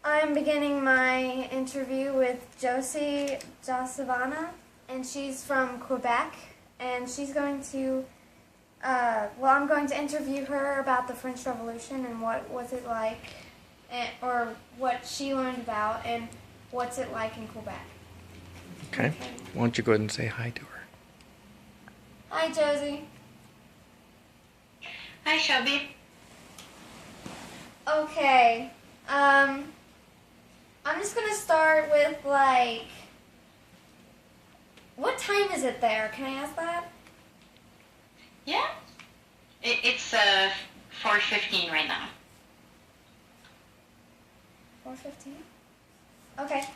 I'm beginning my interview with Josi Josivana, and she's from Quebec, and she's going to, I'm going to interview her about the French Revolution and what was it like, or what she learned about, and what's it like in Quebec. Okay. Why don't you go ahead and say hi to her? Hi, Josie. Hi, Shelby. Okay, I'm just gonna start with, what time is it there? Can I ask that? Yeah, it's 4:15 right now. 4:15? Okay.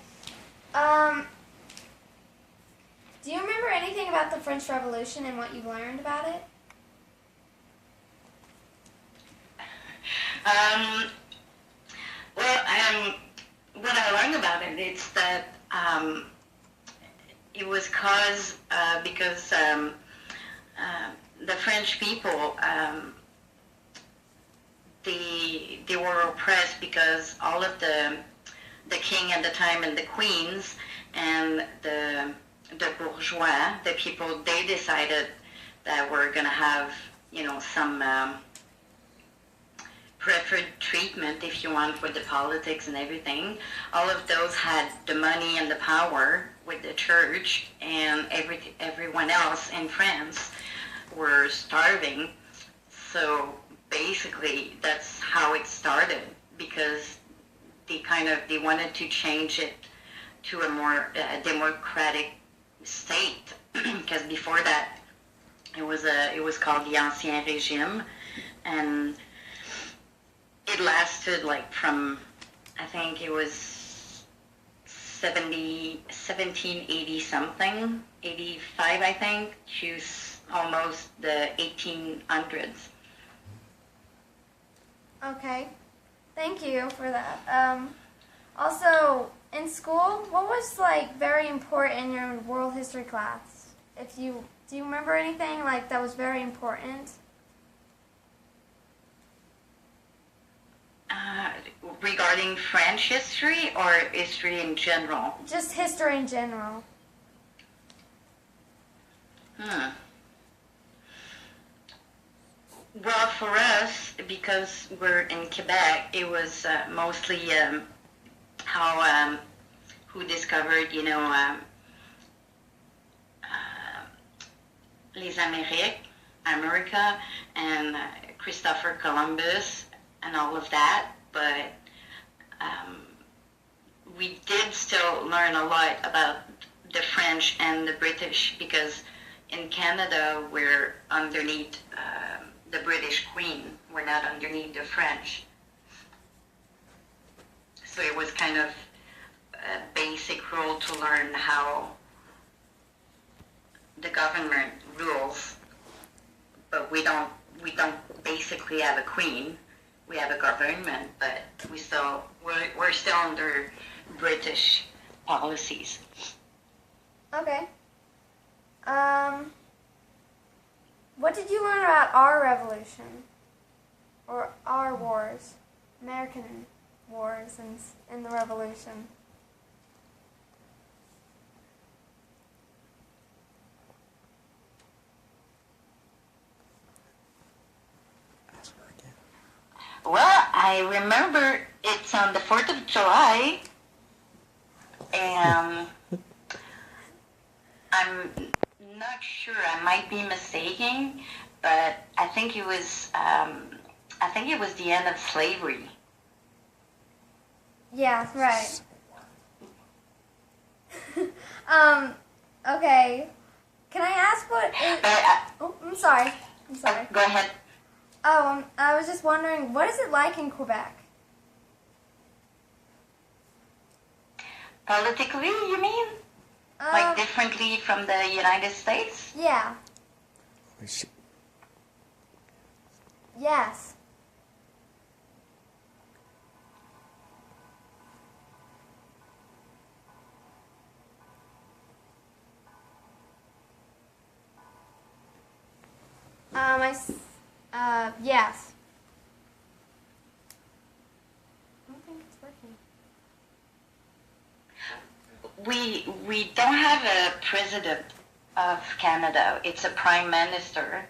Do you remember anything about the French Revolution and what you learned about it? What I learned about it is that it was caused because the French people they were oppressed because all of the king at the time and the queens and the bourgeois, the people, they decided that we're gonna have some preferred treatment, if you want, with the politics and everything. All of those had the money and the power with the church, and everyone else in France were starving. So basically, that's how it started, because they wanted to change it to a more democratic state. Because before that, it was called the Ancien Régime, and it lasted from, I think it was 1780 something, 85 I think, to almost the 1800s. Okay. Thank you for that. Also, in school, what was very important in your world history class? Do you remember anything that was very important? Regarding French history or history in general? Just history in general. Well, for us, because we're in Quebec, it was mostly how who discovered, les Amériques, America, and Christopher Columbus, and all of that. But we did still learn a lot about the French and the British, because in Canada we're underneath the British Queen. We're not underneath the French. So it was kind of a basic rule to learn how the government rules, but we don't basically have a queen. We have a government, but we're still under British policies. Okay. What did you learn about our revolution? Or our wars? American wars and the revolution? Well, I remember it's on the 4th of July, and I'm not sure, I might be mistaken, but I think it was the end of slavery. Yeah, right. Okay. Can I ask what oh, I'm sorry. Go ahead. Oh, I was just wondering, what is it like in Quebec? Politically, you mean? Differently from the United States? Yeah. Yes. Yes. I don't think it's working. we don't have a president of Canada. It's a prime minister.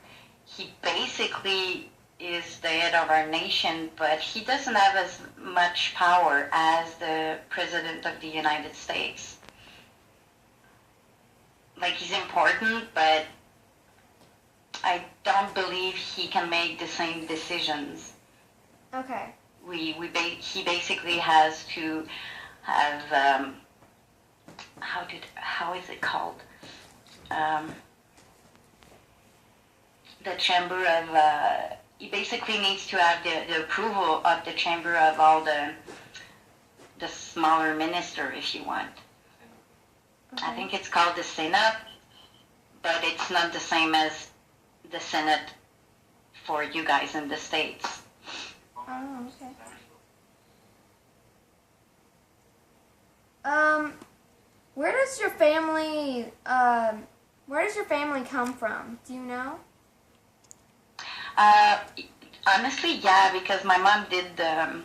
He basically is the head of our nation, but he doesn't have as much power as the president of the United States. Like, he's important, but I don't believe he can make the same decisions. Okay. He basically has to have how is it called? The chamber of he basically needs to have the approval of the chamber of all the smaller minister, if you want. Okay. I think it's called the Senate, but it's not the same as the Senate for you guys in the States. Oh, okay. Where does your family come from? Do you know? Honestly, yeah, because my mom did the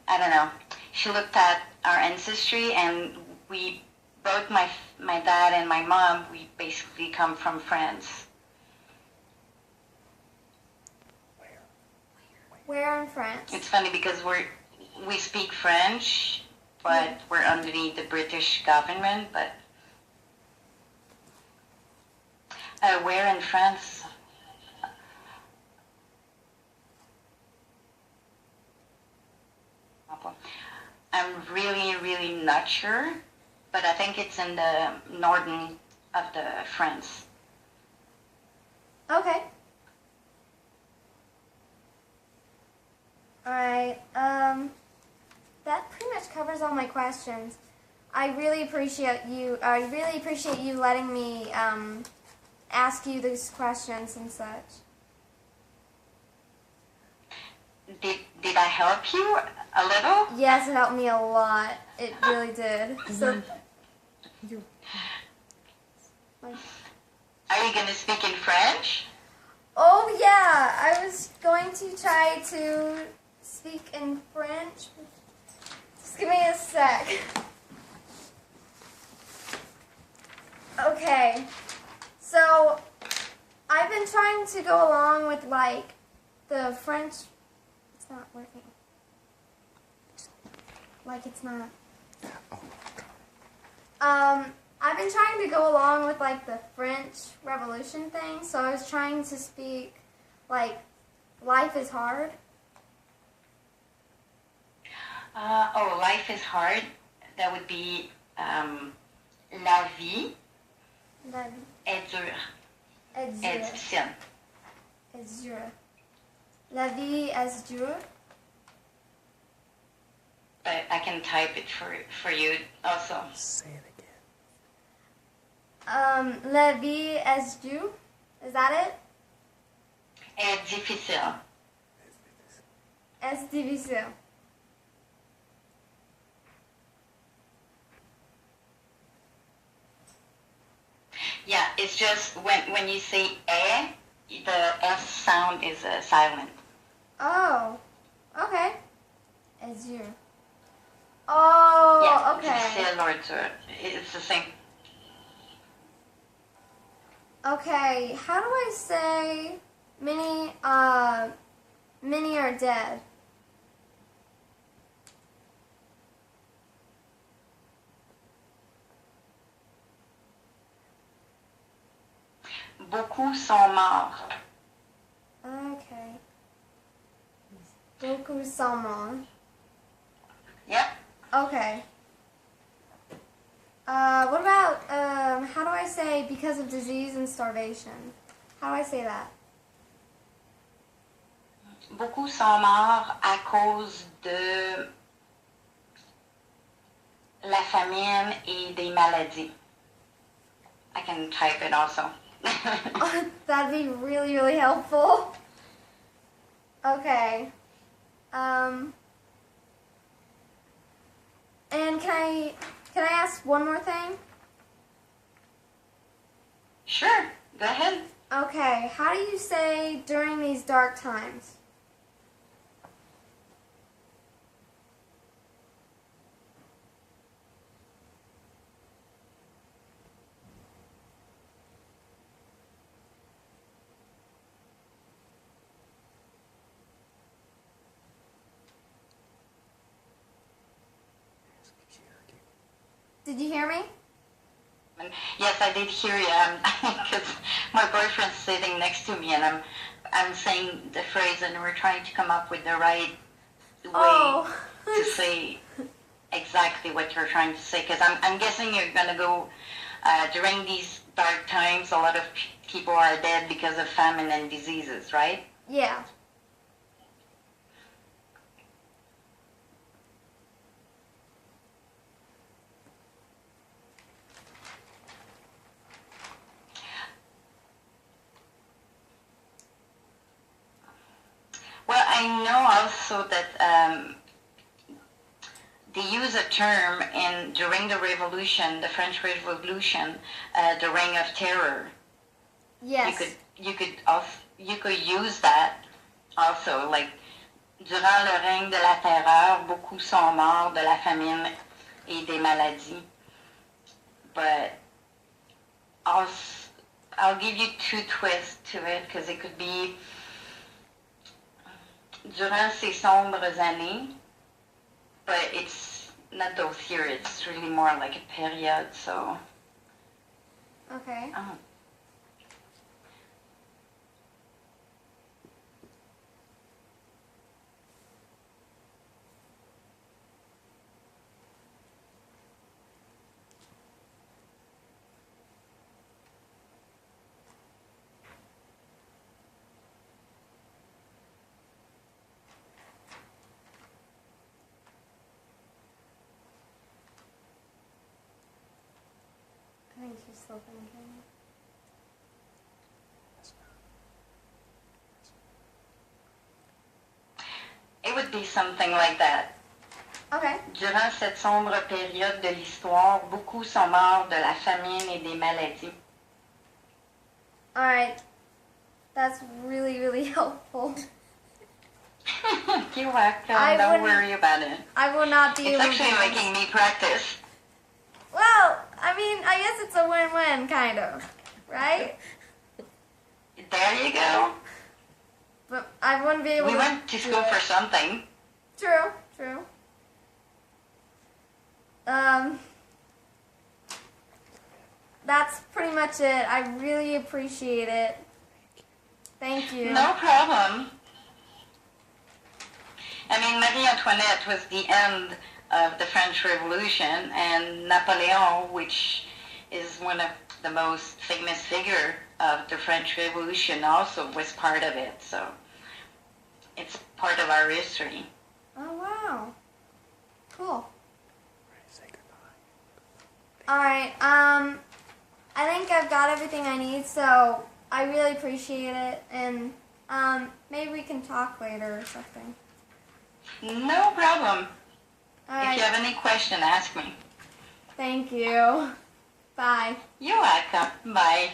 I don't know. She looked at our ancestry, and we both my dad and my mom, we basically come from France. Where in France? It's funny because we speak French, but we're underneath the British government. But where in France? I'm really, really not sure, but I think it's in the northern of the France. Okay. Alright, that pretty much covers all my questions. I really appreciate you letting me, ask you these questions and such. Did I help you a little? Yes, it helped me a lot. It really did. So, like, Are you going to speak in French? oh yeah, I was going to try to speak in French. Just give me a sec. Okay, so I've been trying to go along with like the French. It's not working. Like it's not. I've been trying to go along with like the French Revolution thing, so I was trying to speak like life is hard. Life is hard. That would be la vie La est dure. est Est dure. difficile. Est dure. La vie est dure. But I can type it for you also. Say it again. La vie est dure. Is that it? Est difficile. Est difficile. Yeah, it's just when you say the S sound is silent. Oh, okay. Est dure. Oh, Yeah, okay. difficile or dur. It's the same. Okay, how do I say many are dead? Beaucoup sont morts. Okay. Beaucoup sont morts. Yep. Okay. What about, how do I say because of disease and starvation? How do I say that? Beaucoup sont morts à cause de la famine et des maladies. I can type it also. Oh, that'd be really, really helpful. Okay. And can I ask one more thing? Sure, go ahead. Okay, how do you say during these dark times? Did you hear me? Yes, I did hear you. Because my boyfriend's sitting next to me, and I'm saying the phrase, and we're trying to come up with the right way to say exactly what you're trying to say. Because I'm guessing you're gonna go during these dark times. A lot of people are dead because of famine and diseases, right? Yeah. Well, I know also that they use a term during the Revolution, the French Revolution, the Reign of Terror. Yes. You could use that also, like durant le règne de la terreur, beaucoup sont morts de la famine et des maladies. But I'll give you two twists to it, because it could be durant ces sombres années, but it's not those here, it's really more like a period, so. Okay. Oh. I think she's still thinking. It would be something like that. Okay. Durant cette sombre période de l'histoire, beaucoup sont morts de la famine et des maladies. Alright. That's really, really helpful. You're welcome. Don't worry about it. I will not be It's able actually to. making me practice. Well, I mean, I guess it's a win-win, kind of. Right? There you go. But I wouldn't be able We to. went to school for something. True, true. That's pretty much it. I really appreciate it. Thank you. No problem. I mean, Marie Antoinette was the end of the French Revolution, and Napoleon, which is one of the most famous figure of the French Revolution, also was part of it. So it's part of our history. Oh, wow. Cool. Say goodbye. Alright, I think I've got everything I need, so I really appreciate it, and, maybe we can talk later or something. No problem. Alright. If you have any question, ask me. Thank you. Bye. You're welcome. Bye.